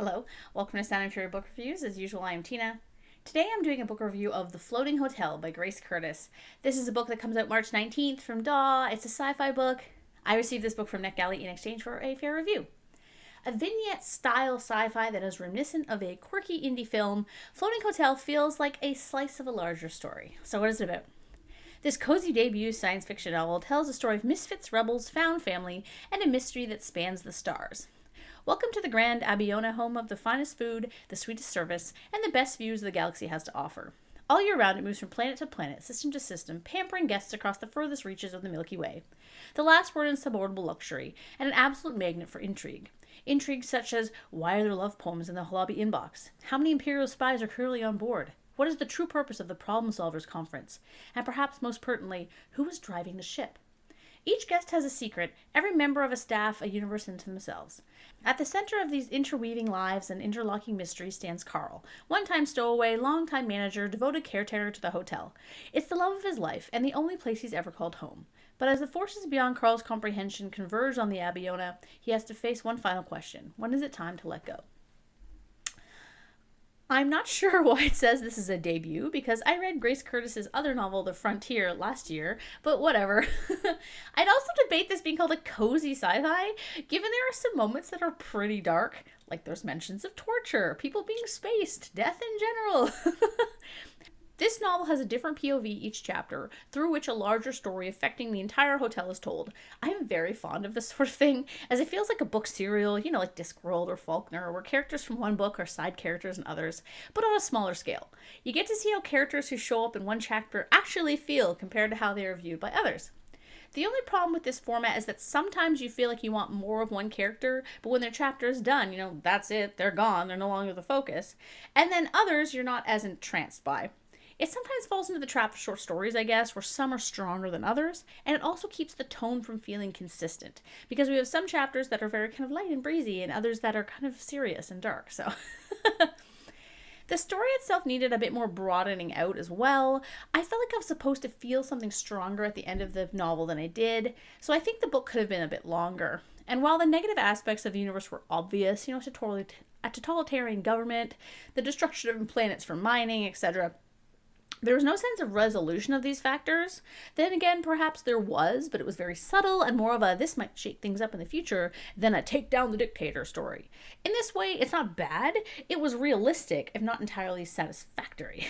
Hello, welcome to Sound and Fury Book Reviews. As usual, I am Tina. Today I'm doing a book review of The Floating Hotel by Grace Curtis. This is a book that comes out March 19th from DAW. It's a sci-fi book. I received this book from NetGalley in exchange for a fair review. A vignette-style sci-fi that is reminiscent of a quirky indie film, Floating Hotel feels like a slice of a larger story. So what is it about? This cozy debut science fiction novel tells the story of misfits, rebels, found family, and a mystery that spans the stars. Welcome to the Grand Abiona, home of the finest food, the sweetest service, and the best views the galaxy has to offer. All year round, it moves from planet to planet, system to system, pampering guests across the furthest reaches of the Milky Way. The last word in subordinable luxury, and an absolute magnet for intrigue. Intrigue such as, why are there love poems in the lobby inbox? How many Imperial spies are currently on board? What is the true purpose of the Problem Solvers Conference? And perhaps most pertinently, who is driving the ship? Each guest has a secret, every member of a staff a universe into themselves. At the center of these interweaving lives and interlocking mysteries stands Carl, one-time stowaway, long-time manager, devoted caretaker to the hotel. It's the love of his life, and the only place he's ever called home. But as the forces beyond Carl's comprehension converge on the Abiona, he has to face one final question. When is it time to let go? I'm not sure why it says this is a debut, because I read Grace Curtis's other novel, The Frontier, last year, but whatever. I'd also debate this being called a cozy sci-fi, given there are some moments that are pretty dark, like there's mentions of torture, people being spaced, death in general. This novel has a different POV each chapter, through which a larger story affecting the entire hotel is told. I am very fond of this sort of thing, as it feels like a book serial, like Discworld or Faulkner, where characters from one book are side characters in others, but on a smaller scale. You get to see how characters who show up in one chapter actually feel compared to how they are viewed by others. The only problem with this format is that sometimes you feel like you want more of one character, but when their chapter is done, that's it, they're gone, they're no longer the focus. And then others you're not as entranced by. It sometimes falls into the trap of short stories, I guess, where some are stronger than others, and it also keeps the tone from feeling consistent, because we have some chapters that are very kind of light and breezy, and others that are kind of serious and dark, so... The story itself needed a bit more broadening out as well. I felt like I was supposed to feel something stronger at the end of the novel than I did, so I think the book could have been a bit longer. And while the negative aspects of the universe were obvious, a totalitarian government, the destruction of planets for mining, etc., there was no sense of resolution of these factors. Then again, perhaps there was, but it was very subtle and more of a this might shake things up in the future than a take down the dictator story. In this way, it's not bad. It was realistic, if not entirely satisfactory.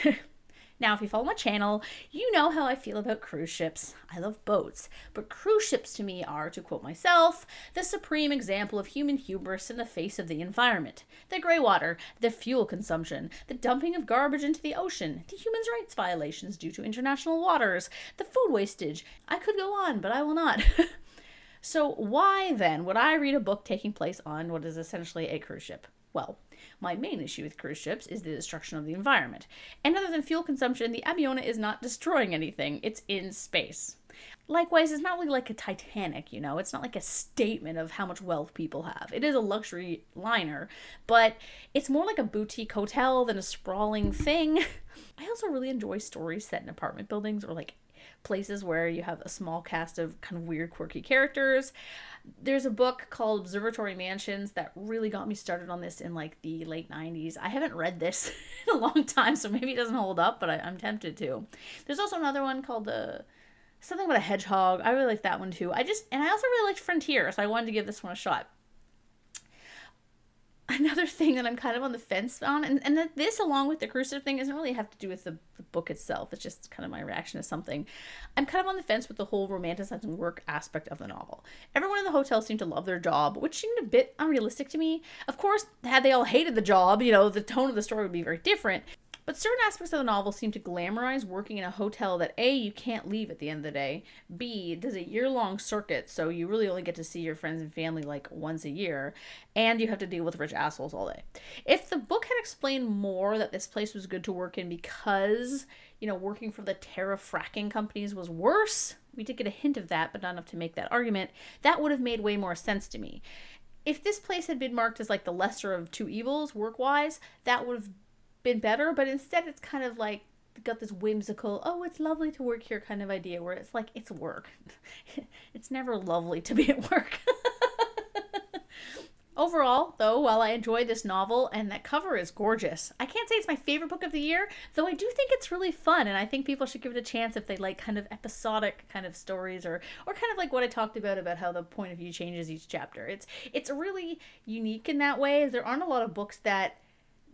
Now, if you follow my channel, you know how I feel about cruise ships. I love boats, but cruise ships to me are, to quote myself, the supreme example of human hubris in the face of the environment. The grey water, the fuel consumption, the dumping of garbage into the ocean, the human rights violations due to international waters, the food wastage. I could go on, but I will not. So why, then, would I read a book taking place on what is essentially a cruise ship? Well, my main issue with cruise ships is the destruction of the environment. And other than fuel consumption, the Abiona is not destroying anything. It's in space. Likewise, it's not really like a Titanic, It's not like a statement of how much wealth people have. It is a luxury liner, but it's more like a boutique hotel than a sprawling thing. I also really enjoy stories set in apartment buildings or like places where you have a small cast of kind of weird, quirky characters. There's a book called Observatory Mansions that really got me started on this in like the late 90s. I haven't read this in a long time, so maybe it doesn't hold up, but I'm tempted to. There's also another one called something about a hedgehog. I really like that one too. I also really liked Frontier, so I wanted to give this one a shot. Another thing that I'm kind of on the fence on, and that this, along with the cruise ship thing, doesn't really have to do with the book itself. It's just kind of my reaction to something. I'm kind of on the fence with the whole romanticizing work aspect of the novel. Everyone in the hotel seemed to love their job, which seemed a bit unrealistic to me. Of course, had they all hated the job, the tone of the story would be very different. But certain aspects of the novel seem to glamorize working in a hotel that A, you can't leave at the end of the day, B, does a year-long circuit, so you really only get to see your friends and family like once a year, and you have to deal with rich assholes all day. If the book had explained more that this place was good to work in because, working for the Terra fracking companies was worse, we did get a hint of that, but not enough to make that argument, that would have made way more sense to me. If this place had been marked as like the lesser of two evils, work-wise, that would have been better, but instead it's kind of like got this whimsical, oh, it's lovely to work here kind of idea, where it's like, it's work. It's never lovely to be at work. Overall, though, while I enjoy this novel and that cover is gorgeous, I can't say it's my favorite book of the year, though I do think it's really fun and I think people should give it a chance if they like kind of episodic kind of stories or kind of like what I talked about how the point of view changes each chapter. It's really unique in that way. There aren't a lot of books that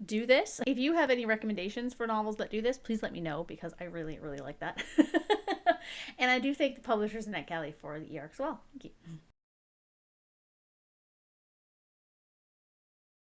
do this. If you have any recommendations for novels that do this, please let me know because I really, really like that. And I do thank the publishers in NetGalley for the e-arc as well. Thank you.